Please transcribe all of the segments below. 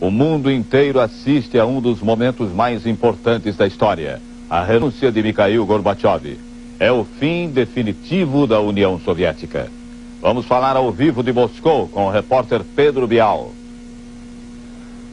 O mundo inteiro assiste a um dos momentos mais importantes da história, a renúncia de Mikhail Gorbachev. É o fim definitivo da União Soviética. Vamos falar ao vivo de Moscou com o repórter Pedro Bial.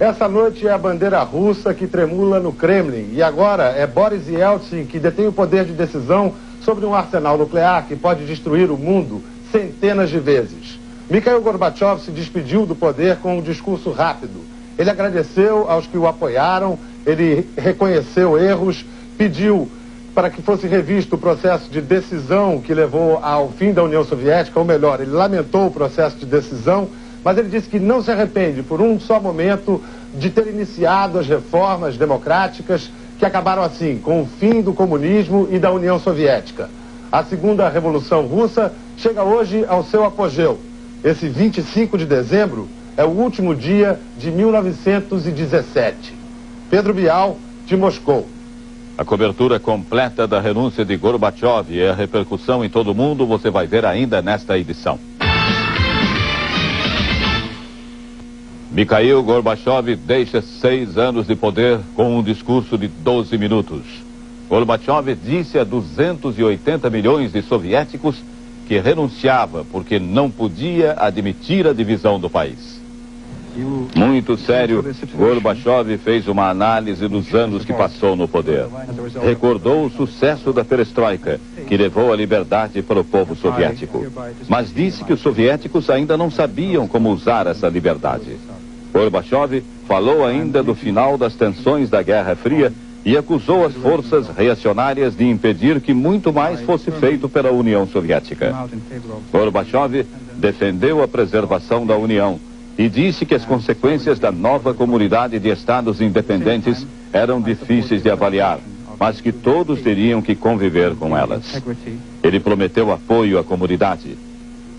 Essa noite é a bandeira russa que tremula no Kremlin. E agora é Boris Yeltsin que detém o poder de decisão sobre um arsenal nuclear que pode destruir o mundo centenas de vezes. Mikhail Gorbachev se despediu do poder com um discurso rápido. Ele agradeceu aos que o apoiaram, ele reconheceu erros, pediu para que fosse revisto o processo de decisão que levou ao fim da União Soviética, ou melhor, ele lamentou o processo de decisão, mas ele disse que não se arrepende por um só momento de ter iniciado as reformas democráticas que acabaram assim, com o fim do comunismo e da União Soviética. A segunda Revolução Russa chega hoje ao seu apogeu. Esse 25 de dezembro é o último dia de 1917. Pedro Bial, de Moscou. A cobertura completa da renúncia de Gorbachev e a repercussão em todo o mundo você vai ver ainda nesta edição. Mikhail Gorbachev deixa 6 anos de poder com um discurso de 12 minutos. Gorbachev disse a 280 milhões de soviéticos que renunciava porque não podia admitir a divisão do país. Muito sério, Gorbachev fez uma análise dos anos que passou no poder. Recordou o sucesso da perestroika, que levou a liberdade para o povo soviético. Mas disse que os soviéticos ainda não sabiam como usar essa liberdade. Gorbachev falou ainda do final das tensões da Guerra Fria e acusou as forças reacionárias de impedir que muito mais fosse feito pela União Soviética. Gorbachev defendeu a preservação da União e disse que as consequências da nova comunidade de estados independentes eram difíceis de avaliar, mas que todos teriam que conviver com elas. Ele prometeu apoio à comunidade.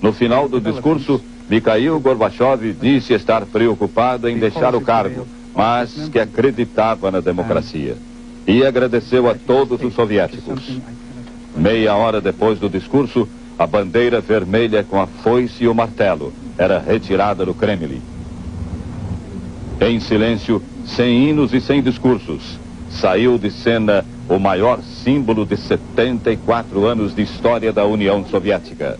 No final do discurso, Mikhail Gorbachev disse estar preocupado em deixar o cargo, mas que acreditava na democracia. E agradeceu a todos os soviéticos. Meia hora depois do discurso, a bandeira vermelha com a foice e o martelo era retirada do Kremlin. Em silêncio, sem hinos e sem discursos, saiu de cena o maior símbolo de 74 anos de história da União Soviética.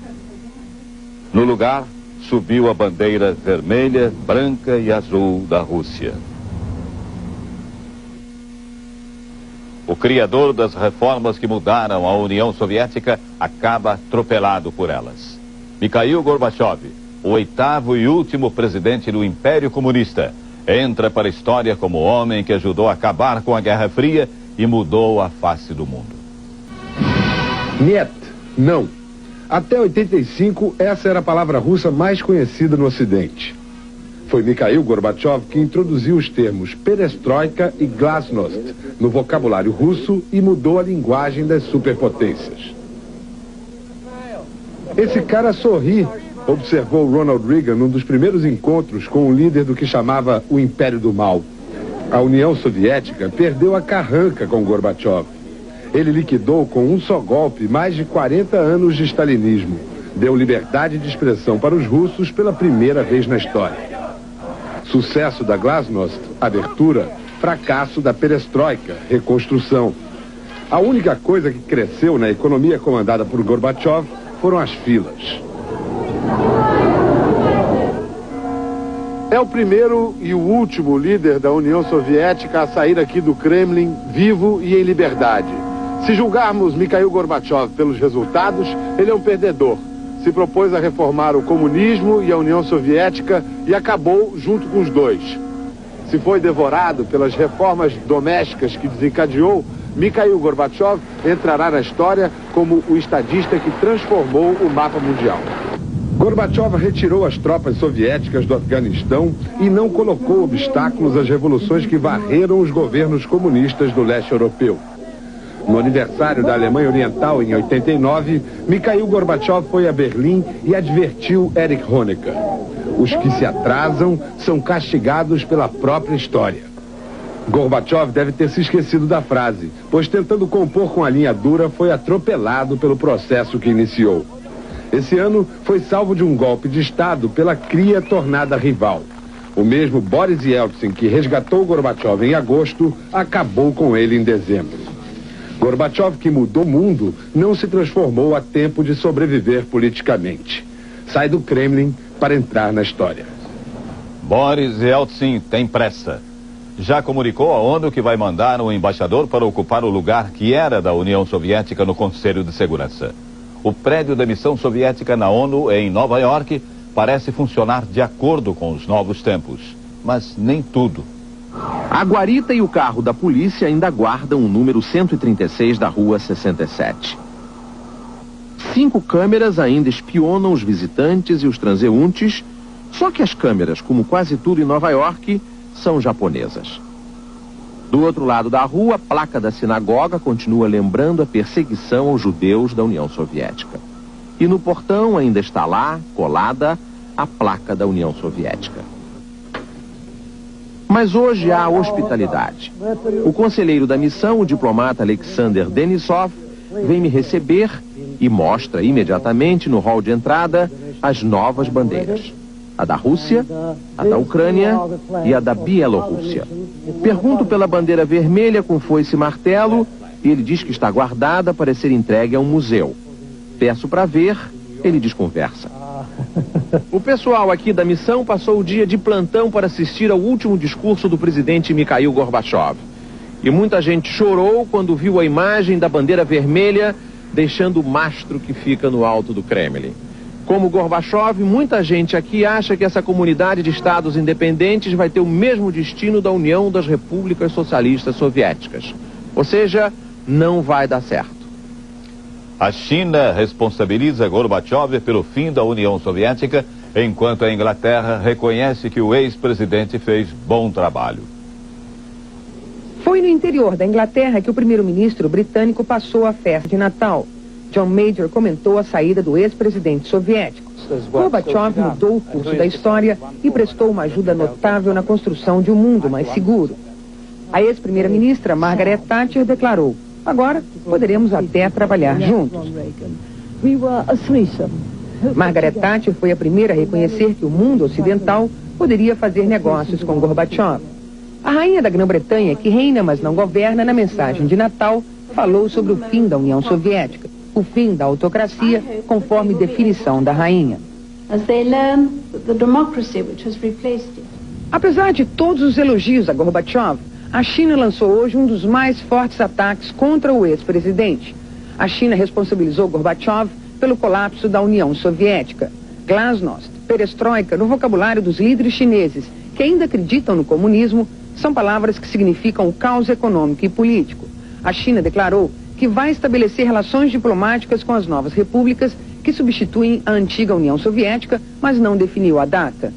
No lugar, subiu a bandeira vermelha, branca e azul da Rússia. O criador das reformas que mudaram a União Soviética acaba atropelado por elas. Mikhail Gorbachev, o 8º e último presidente do Império Comunista, entra para a história como o homem que ajudou a acabar com a Guerra Fria e mudou a face do mundo. Niet, não. Até 85, essa era a palavra russa mais conhecida no Ocidente. Foi Mikhail Gorbachev que introduziu os termos perestroika e glasnost no vocabulário russo e mudou a linguagem das superpotências. Esse cara sorri, observou Ronald Reagan num dos primeiros encontros com o líder do que chamava o Império do Mal. A União Soviética perdeu a carranca com Gorbachev. Ele liquidou com um só golpe mais de 40 anos de stalinismo. Deu liberdade de expressão para os russos pela primeira vez na história. Sucesso da glasnost, abertura, fracasso da perestroika, reconstrução. A única coisa que cresceu na economia comandada por Gorbachev foram as filas. É o primeiro e o último líder da União Soviética a sair aqui do Kremlin vivo e em liberdade. Se julgarmos Mikhail Gorbachev pelos resultados, ele é um perdedor. Se propôs a reformar o comunismo e a União Soviética e acabou junto com os dois. Se foi devorado pelas reformas domésticas que desencadeou, Mikhail Gorbachev entrará na história como o estadista que transformou o mapa mundial. Gorbachev retirou as tropas soviéticas do Afeganistão e não colocou obstáculos às revoluções que varreram os governos comunistas do leste europeu. No aniversário da Alemanha Oriental, em 89, Mikhail Gorbachev foi a Berlim e advertiu Erich Honecker. Os que se atrasam são castigados pela própria história. Gorbachev deve ter se esquecido da frase, pois tentando compor com a linha dura, foi atropelado pelo processo que iniciou. Esse ano foi salvo de um golpe de Estado pela cria tornada rival. O mesmo Boris Yeltsin que resgatou Gorbachev em agosto, acabou com ele em dezembro. Gorbachev, que mudou o mundo, não se transformou a tempo de sobreviver politicamente. Sai do Kremlin para entrar na história. Boris Yeltsin tem pressa. Já comunicou à ONU que vai mandar um embaixador para ocupar o lugar que era da União Soviética no Conselho de Segurança. O prédio da missão soviética na ONU, em Nova York, parece funcionar de acordo com os novos tempos. Mas nem tudo. A guarita e o carro da polícia ainda guardam o número 136 da Rua 67. 5 câmeras ainda espionam os visitantes e os transeuntes, só que as câmeras, como quase tudo em Nova York, são japonesas. Do outro lado da rua, a placa da sinagoga continua lembrando a perseguição aos judeus da União Soviética. E no portão ainda está lá, colada, a placa da União Soviética. Mas hoje há hospitalidade. O conselheiro da missão, o diplomata Alexander Denisov, vem me receber e mostra imediatamente no hall de entrada as novas bandeiras. A da Rússia, a da Ucrânia e a da Bielorrússia. Pergunto pela bandeira vermelha com foice e martelo e ele diz que está guardada para ser entregue a um museu. Peço para ver, ele desconversa. O pessoal aqui da missão passou o dia de plantão para assistir ao último discurso do presidente Mikhail Gorbachev. E muita gente chorou quando viu a imagem da bandeira vermelha deixando o mastro que fica no alto do Kremlin. Como Gorbachev, muita gente aqui acha que essa comunidade de estados independentes vai ter o mesmo destino da União das Repúblicas Socialistas Soviéticas. Ou seja, não vai dar certo. A China responsabiliza Gorbachev pelo fim da União Soviética, enquanto a Inglaterra reconhece que o ex-presidente fez bom trabalho. Foi no interior da Inglaterra que o primeiro-ministro britânico passou a festa de Natal. John Major comentou a saída do ex-presidente soviético. Gorbachev mudou o curso da história e prestou uma ajuda notável na construção de um mundo mais seguro. A ex-primeira-ministra Margaret Thatcher declarou: agora poderemos até trabalhar juntos. Margaret Thatcher foi a primeira a reconhecer que o mundo ocidental poderia fazer negócios com Gorbachev. A rainha da Grã-Bretanha, que reina mas não governa, na mensagem de Natal, falou sobre o fim da União Soviética, o fim da autocracia, conforme definição da rainha. Apesar de todos os elogios a Gorbachev, a China lançou hoje um dos mais fortes ataques contra o ex-presidente. A China responsabilizou Gorbachev pelo colapso da União Soviética. Glasnost, perestroika, no vocabulário dos líderes chineses que ainda acreditam no comunismo, são palavras que significam o caos econômico e político. A China declarou que vai estabelecer relações diplomáticas com as novas repúblicas que substituem a antiga União Soviética, mas não definiu a data.